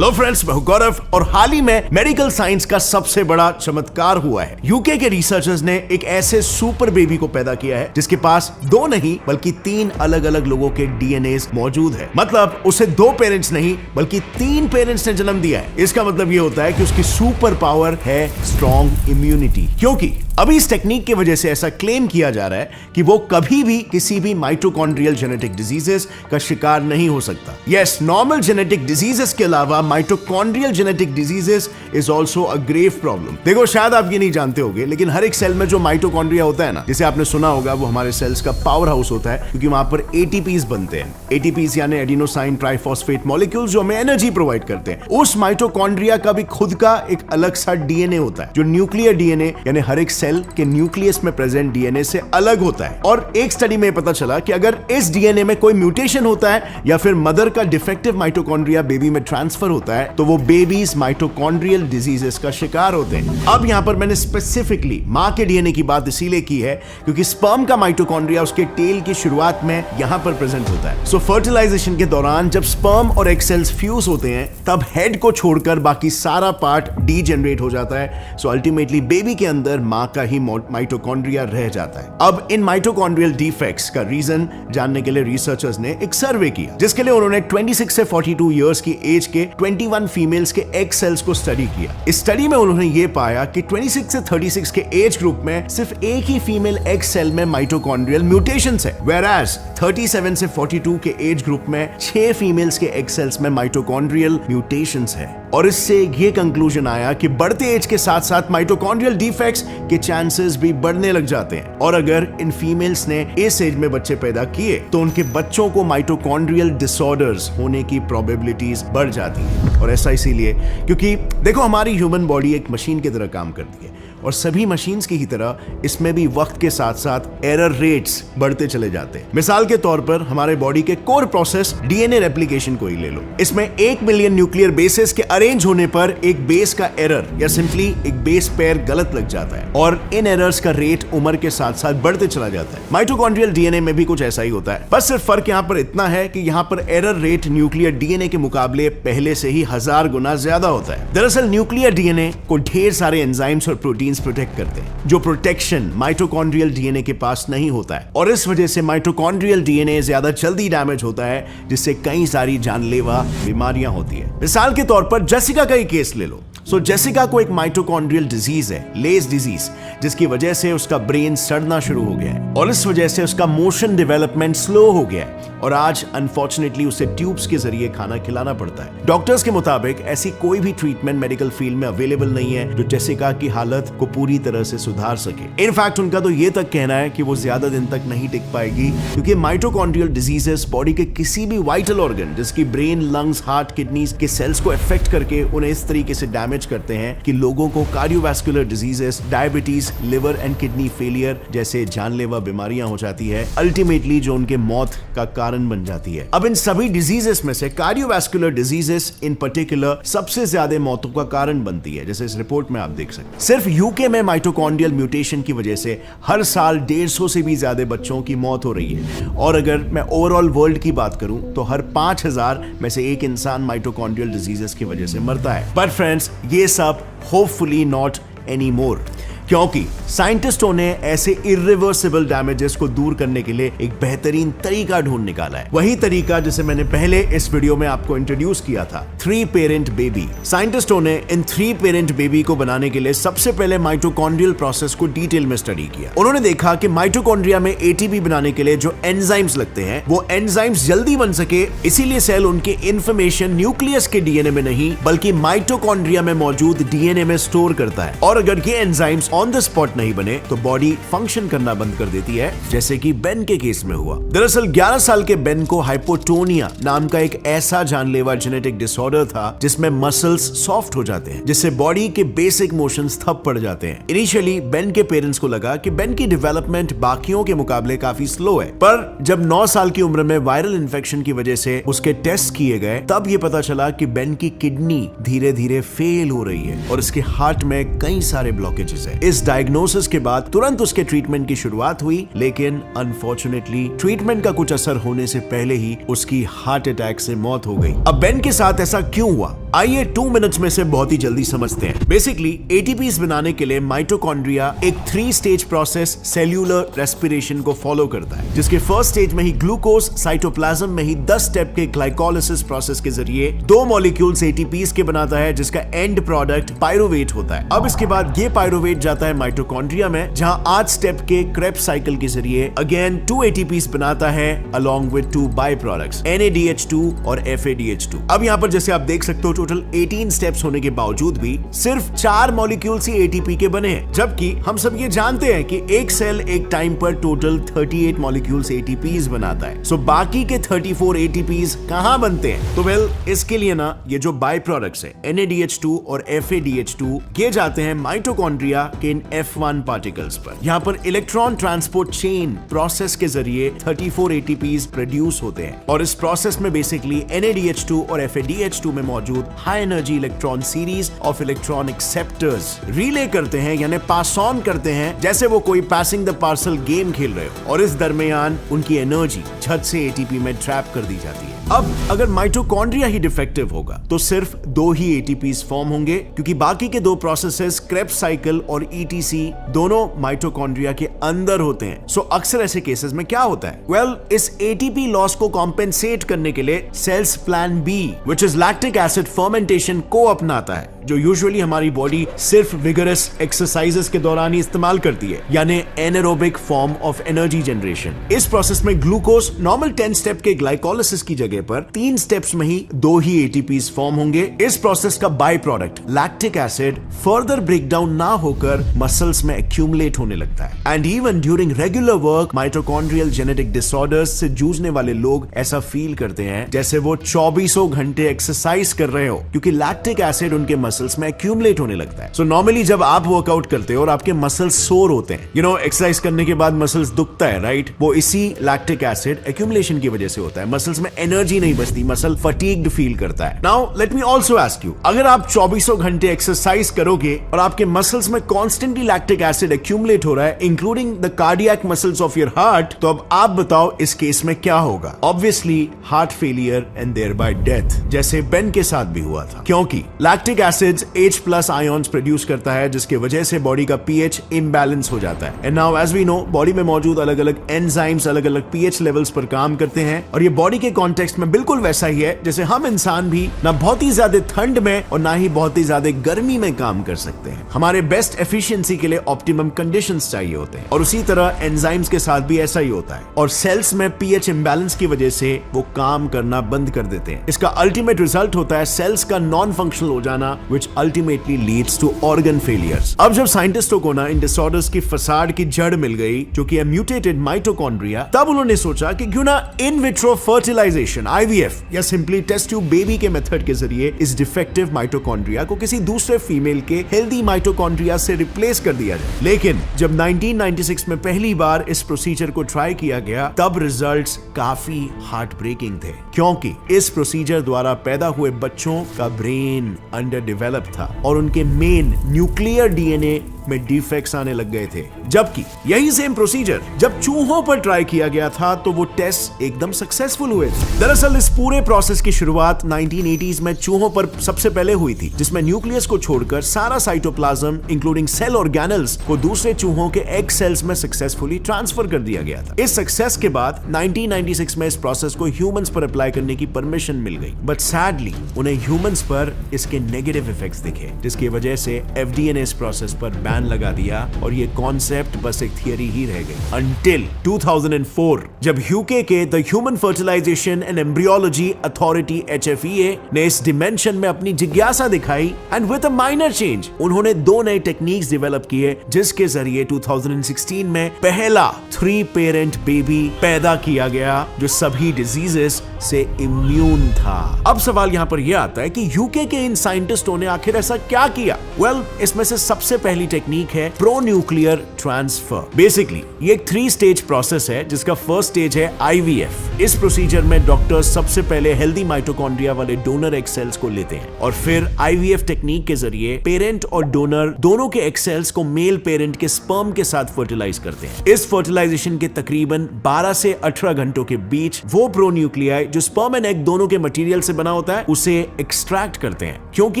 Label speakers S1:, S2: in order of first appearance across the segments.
S1: Hello friends, मैं हूं गौरव और हाल ही में मेडिकल साइंस का सबसे बड़ा चमत्कार हुआ है। यूके के रिसर्चर्स ने एक ऐसे सुपर बेबी को पैदा किया है जिसके पास 2 नहीं बल्कि 3 अलग अलग लोगों के डीएनए मौजूद है। मतलब उसे 2 पेरेंट्स नहीं बल्कि 3 पेरेंट्स ने जन्म दिया है। इसका मतलब ये होता है कि उसकी सुपर पावर है स्ट्रॉन्ग इम्यूनिटी, क्योंकि अभी इस टेक्निक की वजह से ऐसा क्लेम किया जा रहा है कि वो कभी भी किसी भी माइटोकॉन्ड्रियल जेनेटिक डिजीजेस का शिकार नहीं हो सकता। यस, नॉर्मल जेनेटिक डिजीजेस के अलावा mitochondrial genetic diseases is also a grave problem. देखो, शायद आप ये नहीं जानते होंगे, लेकिन हर एक सेल में जो माइटोकॉन्ड्रिया होता है ना, जिसे आपने सुना होगा, वो हमारे सेल्स का पावर हाउस होता है, क्योंकि वहां पर एटीपीज बनते हैं। एटीपीज यानी एडिनोसाइन ट्राइफॉस्फेट मॉलिक्यूल्स जो हमें एनर्जी प्रोवाइड करते हैं। उस माइटोकॉन्ड्रिया का भी खुद का एक अलग सा डीएनए होता है, जो न्यूक्लियर डीएनए यानी हर एक सेल के न्यूक्लियस में प्रेजेंट डीएनए से अलग होता है। और एक स्टडी में पता चला कि अगर इस डीएनए में कोई म्यूटेशन होता है या फिर मदर का डिफेक्टिव माइटोकॉन्ड्रिया बेबी में ट्रांसफर होता है तो वो बेबीज माइटोकॉन्ड्रियल डिजीजेस का शिकार होते हैं। अब यहां पर मैंने स्पेसिफिकली मां के डीएनए की बात इसीलिए की है क्योंकि स्पर्म का माइटोकॉन्ड्रिया उसके टेल की शुरुआत में यहां पर प्रेजेंट होता है। सो फर्टिलाइजेशन के दौरान जब स्पर्म और एग सेल्स फ्यूज होते हैं तब हेड को छोड़कर बाकी सारा पार्ट डीजेनरेट हो जाता है। सो अल्टीमेटली बेबी के अंदर मां का ही माइटोकॉन्ड्रिया रह जाता है। अब इन माइटोकॉन्ड्रियल डिफेक्ट्स का रीजन जानने के लिए रिसर्चर्स ने एक सर्वे किया, जिसके लिए उन्होंने 26 से 42 इयर्स की एज के 21 फीमेल्स के एग सेल्स को स्टडी किया। इस स्टडी में उन्होंने ये पाया कि 26 से 36 के एज ग्रुप में सिर्फ एक ही फीमेल एग सेल में माइटोकॉन्ड्रियल म्यूटेशंस है, whereas 37 से 42 के एज ग्रुप में 6 फीमेल्स के एग सेल्स में माइटोकॉन्ड्रियल म्यूटेशंस है। और इससे ये कंक्लूजन आया कि बढ़ते एज के साथ साथ माइटोकॉन्ड्रियल डिफेक्ट्स के चांसेस भी बढ़ने लग जाते हैं। और अगर इन फीमेल्स ने इस एज में बच्चे पैदा किए तो उनके बच्चों को माइटोकॉन्ड्रियल डिसऑर्डर्स होने की प्रोबेबिलिटीज बढ़ जाती है। और ऐसा इसीलिए क्योंकि देखो, हमारी ह्यूमन बॉडी एक मशीन की तरह काम करती है और सभी मशीन्स की ही तरह इसमें भी वक्त के साथ साथ एरर रेट्स बढ़ते चले जाते हैं। मिसाल के तौर पर हमारे बॉडी के कोर प्रोसेस डीएनए रेप्लिकेशन को ही ले लो। इसमें 1 मिलियन न्यूक्लियर बेसेस के अरेंज होने पर एक बेस का एरर या सिंपली एक बेस पेयर गलत लग जाता है और इन एरर्स का रेट उम्र के साथ साथ बढ़ते चला जाता है। माइटोकॉन्ड्रियल डीएनए में भी कुछ ऐसा ही होता है, बस सिर्फ फर्क यहाँ पर इतना है कि यहाँ पर एरर रेट न्यूक्लियर डीएनए के मुकाबले पहले से ही 1000 गुना ज्यादा होता है। दरअसल न्यूक्लियर डीएनए को ढेर सारे एंजाइम्स और प्रोटीन्स प्रोटेक्ट करते हैं, जो प्रोटेक्शन माइटोकॉन्ड्रियल डीएनए के पास नहीं होता है। और इस वजह से माइटोकॉन्ड्रियल डीएनए ज्यादा जल्दी डैमेज होता है, जिससे कई सारी जानलेवा बीमारियां होती है। मिसाल के तौर पर जेसिका का ही केस ले लो। जेसिका को एक माइटोकॉन्ड्रियल डिजीज है, लेज डिजीज, जिसकी वजह से उसका ब्रेन सड़ना शुरू हो गया है और इस वजह से उसका मोशन डेवलपमेंट स्लो हो गया है और आज अनफॉर्चुनेटली उसे ट्यूब्स के जरिए खाना खिलाना पड़ता है। डॉक्टर्स के मुताबिक ऐसी कोई भी ट्रीटमेंट मेडिकल फील्ड में अवेलेबल नहीं है जो जेसिका की हालत को पूरी तरह से सुधार सके। इनफैक्ट उनका तो ये तक कहना है कि वो ज्यादा दिन तक नहीं टिक पाएगी, क्योंकि माइटोकॉन्ड्रियल डिजीजेस बॉडी के किसी भी वाइटल ऑर्गन, जिसकी ब्रेन, लंग्स, हार्ट, किडनीज के सेल्स को अफेक्ट करके उन्हें इस तरीके से डैमेज करते हैं कि लोगों को cardiovascular diseases, diabetes, liver and kidney failure जैसे जानलेवा बीमारियां हो जाती है, अल्टीमेटली जो उनके मौत का कारण बन जाती है। अब इन सभी डिजीजेस में से कार्डियोवैस्कुलर डिजीजेस इन पर्टिकुलर सबसे ज्यादा मौतों का कारण बनती है, जैसे इस रिपोर्ट में आप देख सकते हैं। सिर्फ यूके में माइटोकॉन्ड्रियल म्यूटेशन की वजह से हर साल 150 से भी ज्यादा बच्चों की मौत हो रही है। और अगर मैं ओवरऑल वर्ल्ड की बात करूं तो हर 5000 में से एक इंसान माइटोकॉन्ड्रियल डिजीजेस की वजह से मरता है। बट फ्रेंड्स, ये सब होपफुली नॉट एनी मोर, क्योंकि साइंटिस्टों ने ऐसे इरिवर्सिबल डैमेजेस को दूर करने के लिए एक बेहतरीन तरीका ढूंढ निकाला है। वही तरीका जिसे मैंने पहले इस वीडियो में आपको इंट्रोड्यूस किया था, 3 पेरेंट बेबी। साइंटिस्टों ने इन 3 पेरेंट बेबी को बनाने के लिए सबसे पहले माइटोकॉन्ड्रियल प्रोसेस को डिटेल में स्टडी किया। उन्होंने देखा कि माइटोकॉन्ड्रिया में एटीपी बनाने के लिए जो एंजाइम्स लगते हैं, वो एंजाइम्स जल्दी बन सके, इसीलिए सेल उनके इंफॉर्मेशन न्यूक्लियस के डीएनए में नहीं बल्कि माइटोकॉन्ड्रिया में मौजूद डीएनए में स्टोर करता है। और अगर ये एंजाइम्स ऑन द स्पॉट नहीं बने तो बॉडी फंक्शन करना बंद कर देती है, जैसे कि बेन के केस में हुआ। दरअसल 11 साल के बेन को हाइपोटोनिया नाम का एक ऐसा जानलेवा जेनेटिक डिसऑर्डर था जिसमें मसल्स सॉफ्ट हो जाते हैं, जिससे बॉडी के बेसिक मोशंस ठप पड़ जाते हैं। इनिशियली बेन के पेरेंट्स को लगा कि बेन की डेवलपमेंट बाकियों के मुकाबले काफी स्लो है, पर जब 9 साल की उम्र में वायरल इन्फेक्शन की वजह से उसके टेस्ट किए गए तब ये पता चला कि बेन की किडनी धीरे धीरे फेल हो रही है और इसके हार्ट में कई सारे ब्लॉकेजेस है। इस डायग्नोसिस के बाद तुरंत उसके ट्रीटमेंट की शुरुआत हुई, लेकिन अनफॉर्चुनेटली ट्रीटमेंट का कुछ असर होने से पहले ही उसकी हार्ट अटैक से मौत हो गई। अब बेन के साथ ऐसा क्यों हुआ, आइए 2 मिनट्स में से बहुत ही जल्दी समझते हैं। बेसिकली एटीपीज बनाने के लिए माइटोकॉन्ड्रिया एक 3 स्टेज प्रोसेस सेल्यूलर रेस्पिरेशन को फॉलो करता है, जिसके फर्स्ट स्टेज में ही ग्लूकोज साइटोप्लाज्म में ही 10 स्टेप के ग्लाइकोलिसिस प्रोसेस के जरिए 2 मॉलिक्यूल्स एटीपीज के बनाता है, जिसका एंड प्रोडक्ट पायरुवेट होता है। अब इसके बाद ये पायरुवेट जाता है माइटोकॉन्ड्रिया में, जहां 8 स्टेप के क्रेब्स साइकिल के जरिए अगेन 2 एटीपीज बनाता है along with 2 by products NADH2 और FADH2। अब यहाँ पर जैसे आप देख सकते हो टोटल 18 स्टेप्स होने के बावजूद भी सिर्फ 4 मॉलिक्यूल्स ही एटीपी के बने हैं, जबकि हम सब ये जानते हैं कि एक सेल एक टाइम पर टोटल 38 मॉलिक्यूल्स एटीपीज बनाता है। सो बाकी के 34 एटीपीज कहां बनते हैं? तो वेल इसके लिए ना ये जो बाय प्रोडक्ट्स है NADH2 और FADH2 ये जाते हैं माइटोकॉन्ड्रिया के इन F1 पार्टिकल्स पर। यहाँ पर इलेक्ट्रॉन ट्रांसपोर्ट चेन प्रोसेस के जरिए 34 एटीपीज प्रोड्यूस होते हैं, और इस प्रोसेस में बेसिकली NADH2 और FADH2 में मौजूद high energy electron series of electron acceptors relay करते हैं, यानी पास ऑन करते हैं, जैसे वो कोई पासिंग द पार्सल गेम खेल रहे हो, और इस दरमियान उनकी एनर्जी झट से एटीपी में ट्रैप कर दी जाती है। अब अगर माइटोकॉन्ड्रिया ही डिफेक्टिव होगा तो सिर्फ 2 ही एटीपीज फॉर्म होंगे, क्योंकि बाकी के 2 प्रोसेसेस क्रेब्स साइकिल और ETC दोनों माइटोकॉन्ड्रिया के अंदर होते हैं। सो अक्सर ऐसे केसेस में क्या होता है? वेल इस एटीपी लॉस को कॉम्पेंसेट करने के लिए cells plan B which is lactic acid fermentation को अपनाता है, जो यूजुअली हमारी बॉडी सिर्फ विगरस एक्सरसाइजेस के दौरान ही इस्तेमाल करती है, यानी anaerobic form of energy generation. इस प्रोसेस में ग्लूकोज नॉर्मल 10 स्टेप के ग्लाइकोलिसिस की जगह पर 3 स्टेप्स में ही 2 ही एटीपीज फॉर्म होंगे। इस प्रोसेस का by product lactic acid further breakdown ना होकर मसल्स में एक्यूमुलेट होने लगता है। And even during regular work mitochondrial genetic disorders से जूझने वाले लोग ऐसा फील करते हैं जैसे वो 24 घंटे एक्सरसाइज कर रहे हो, क्योंकि लैक्टिक एसिड उनके मसल्स में एक्यूमुलेट होने लगता है। सो नॉर्मली जब आप वर्कआउट करते हो और आपके मसल्स सोर होते हैं, एक्सरसाइज करने के बाद मसल्स दुखता है, राइट? वो इसी लैक्टिक एसिड एक्यूमुलेशन की वजह से होता है। मसल्स में एनर्जी नहीं बचती, मसल फटीग्ड फील करता है। Now let me also ask you, अगर आप 24 घंटे एक्सरसाइज करोगे और आपके मसल्स में कॉन्स्टेंटली लैक्टिक एसिड एक्यूमुलेट हो रहा है, including the cardiac muscles of your heart, तो अब आप बताओ इस केस में क्या होगा? Obviously heart failure and thereby death, जैसे बेन के साथ भी हुआ था, क्योंकि lactic acid H+ ions produce करता है, जिसके वजह से बॉडी का pH इम्बैलेंस हो जाता है। And now as we know, body में मौजूद अलग अलग एंजाइम्स अलग अलग pH लेवल्स पर काम करते हैं, और ये बॉडी के कॉन्टेक्स्ट में बिल्कुल वैसा ही है जैसे हम इंसान भी ना बहुत ही ज्यादा ठंड में और ना ही बहुत ही ज्यादा गर्मी में काम कर सकते हैं। हमारे बेस्ट एफिशिएंसी के लिए ऑप्टिमम कंडीशंस चाहिए होते हैं, और उसी तरह एंजाइम्स के साथ भी ऐसा ही होता है, और सेल्स में pH इम्बैलेंस की वजह से वो काम करना बंद कर देते हैं। इसका अल्टीमेट रिजल्ट होता है सेल्स का नॉन फंक्शनल हो जाना, which ultimately leads to organ failures. अब जब साइंटिस्टों को ना इन डिसऑर्डर्स की फसाड की जड़ मिल गई, जो कि म्यूटेटेड माइटोकॉन्ड्रिया, तब उन्होंने सोचा कि क्यों ना इन विट्रो फर्टिलाइजेशन IVF या सिंपली टेस्ट ट्यूब बेबी के मेथड के जरिए इस डिफेक्टिव माइटोकॉन्ड्रिया को किसी दूसरे फीमेल के हेल्दी माइटोकॉन्ड्रिया से रिप्लेस कर दिया जाए। लेकिन जब 1996 में पहली बार इस प्रोसीजर को ट्राई किया गया, तब रिजल्ट्स काफी हार्ट ब्रेकिंग थे, क्योंकि इस प्रोसीजर द्वारा पैदा हुए बच्चों का ब्रेन अंडर डेवलप था और उनके मेन न्यूक्लियर DNA में डिफेक्ट्स आने लग गए थे। जबकि यही सेम प्रोसीजर जब चूहों पर ट्राई किया गया था तो वो टेस्ट एकदम सक्सेसफुल हुए थे। दरअसल इस पूरे प्रोसेस की शुरुआत 1980s में चूहों पर सबसे पहले हुई थी, जिसमें न्यूक्लियस को छोड़कर सारा साइटोप्लाज्म इंक्लूडिंग सेल ऑर्गेनल्स को दूसरे चूहों के एग सेल्स में सक्सेसफुली ट्रांसफर कर दिया गया था। इस सक्सेस के बाद 1996 में इस प्रोसेस को ह्यूमंस पर अप्लाई करने की परमिशन मिल गई, बट सैडली उन्हें ह्यूमंस पर इसके नेगेटिव इफेक्ट्स दिखे, जिसकी वजह से FDA ने इस प्रोसेस पर बैन लगा दिया और ये कॉन्सेप्ट बस एक थियरी ही रह गई। Until 2004 जब UK के the human fertilization and embryology authority HFEA ने इस डिमेंशन में अपनी जिज्ञासा दिखाई, and with a minor change उन्होंने 2 नए टेक्निक्स डेवलप किए, जिसके जरिए 2016 में पहला 3 पेरेंट बेबी पैदा किया गया जो सभी डिजीजेस से इम्यून था। अब सवाल यहाँ पर यह आता है कि UK के इन साइंटिस्टों ने आखिर ऐसा क्या किया? वेल, इसमें से सबसे पहली टेक्निक है प्रो न्यूक्लियर ट्रांसफर। बेसिकली ये एक 3 स्टेज प्रोसेस है, जिसका फर्स्ट स्टेज है IVF। इस प्रोसीजर में डॉक्टर्स सबसे पहले हेल्दी माइटोकॉन्ड्रिया वाले डोनर एग सेल्स को लेते हैं और फिर IVF टेक्निक के जरिए पेरेंट और डोनर दोनों के एग सेल्स को मेल पेरेंट के स्पर्म के साथ फर्टिलाइज करते हैं। इस फर्टिलाइजेशन के तकरीबन 12 से 18 घंटों के बीच वो प्रो न्यूक्लियाई जो स्पर्म एंड एग दोनों के मटेरियल से बना होता है उसे एक्सट्रैक्ट करते हैं। क्योंकि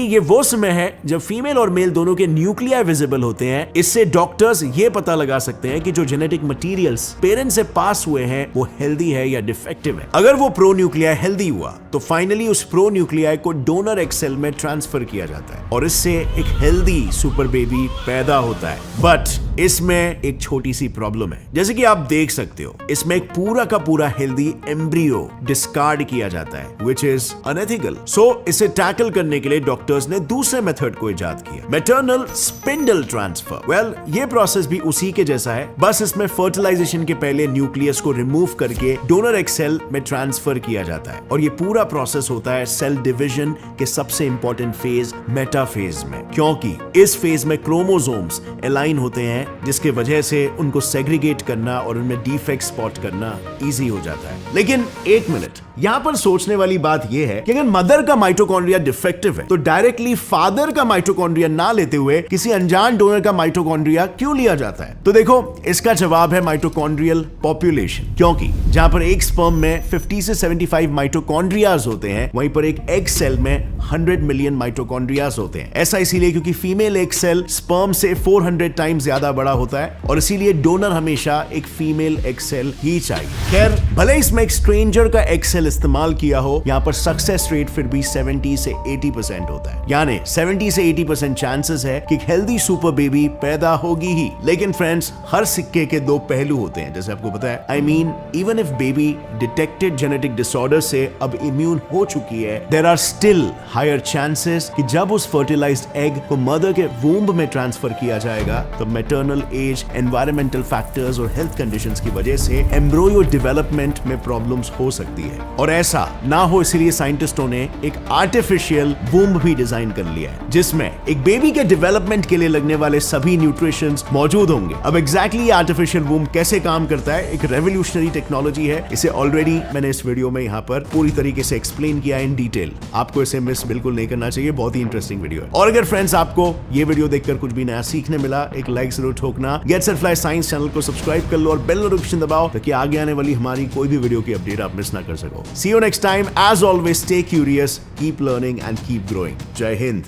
S1: ये वो समय है जब फीमेल और मेल दोनों के न्यूक्लियाई विजिबल होते हैं, इससे डॉक्टर्स ये पता लगा सकते हैं कि जो जेनेटिक मटेरियल्स पेरेंट से पास हुए हैं वो हेल्दी है या डिफेक्टिव है। अगर वो प्रो न्यूक्लियाई हेल्दी हुआ तो फाइनली उस प्रो न्यूक्लियाई को डोनर एग सेल में ट्रांसफर किया जाता है और इससे एक हेल्दी सुपर बेबी पैदा होता है। बट इसमें एक छोटी सी प्रॉब्लम है, जैसे कि आप देख सकते हो इसमें एक पूरा का पूरा हेल्दी एम्ब्रियो डिस्कार्ड किया जाता है, विच इज अनएथिकल। सो इसे टैकल करने के लिए डॉक्टर्स ने दूसरे मेथड को इजाद किया, मैटरनल स्पिंडल ट्रांसफर। वेल, ये प्रोसेस भी उसी के जैसा है, बस इसमें फर्टिलाइजेशन के पहले न्यूक्लियस को रिमूव करके डोनर एग सेल में ट्रांसफर किया जाता है और ये पूरा प्रोसेस होता है सेल डिवीजन के सबसे इंपॉर्टेंट फेज मेटाफेज में, क्योंकि इस फेज में क्रोमोसोम्स अलाइन होते हैं, जिसके वजह से उनको सेग्रीगेट करना और उनमें डिफेक्ट स्पॉट करना इजी हो जाता है। लेकिन एक मिनट, यहां पर सोचने वाली बात यह है कि अगर मदर का माइटोकॉन्ड्रिया डिफेक्टिव है तो डायरेक्टली फादर का माइटोकॉन्ड्रिया ना लेते हुए किसी अनजान डोनर का माइटोकॉन्ड्रिया क्यों लिया जाता है? तो देखो, इसका जवाब है माइटोकॉन्ड्रियल पॉपुलेशन। क्योंकि जहां पर एक स्पर्म में 50 से 75 माइटोकॉन्ड्रियाज होते हैं, वहीं पर एक एग सेल में 100 मिलियन माइटोकॉन्ड्रियाज होते हैं। ऐसा इसीलिए क्योंकि फीमेल एग सेल स्पर्म से 400 टाइम्स ज्यादा बड़ा होता है और इसीलिए डोनर हमेशा एक फीमेल एग सेल ही चाहिए। खैर, भले इसमें एक स्ट्रेंजर का एग सेल इस्तेमाल किया हो, यहाँ पर सक्सेस रेट फिर भी 70 से 80% होता है। यानी 70 से 80% चांसेस है कि हेल्दी सुपर बेबी पैदा होगी ही। लेकिन फ्रेंड्स, हर सिक्के के 2 पहलू होते हैं, जैसे आपको पता है। I mean, even if baby detected genetic disorder से अब इम्यून हो चुकी है, there are still higher chances कि जब उस फर्टिलाइज्ड एग को मदर के वूम्ब में ट्रांसफर किया जाएगा तो मैटरनल एज, एनवायरमेंटल फैक्टर्स और हेल्थ कंडीशंस की वजह से एम्ब्रियो डेवलपमेंट में प्रॉब्लम्स हो सकती है। और ऐसा ना हो इसलिए साइंटिस्टों ने एक आर्टिफिशियल वूम्ब भी डिजाइन कर लिया है, जिसमें एक बेबी के डेवलपमेंट के लिए लगने वाले सभी न्यूट्रिशंस मौजूद होंगे। अब एग्जैक्टली आर्टिफिशियल वूम्ब कैसे काम करता है, एक रेवोल्यूशनरी टेक्नोलॉजी है। इसे ऑलरेडी मैंने इस वीडियो में यहाँ पर पूरी तरीके से एक्सप्लेन किया इन डिटेल। आपको इसे मिस बिल्कुल नहीं करना चाहिए, बहुत ही इंटरेस्टिंग वीडियो है। और अगर फ्रेंड्स आपको ये वीडियो देखकर कुछ भी नया सीखने मिला, एक लाइक जरूर ठोकना। Get set fly science channel को सब्सक्राइब कर लो और बेल नोटिफिकेशन दबाओ ताकि आगे आने वाली हमारी कोई भी वीडियो की अपडेट आप मिस ना कर सको। See you next time. As always, stay curious, keep learning and keep growing. Jai Hind.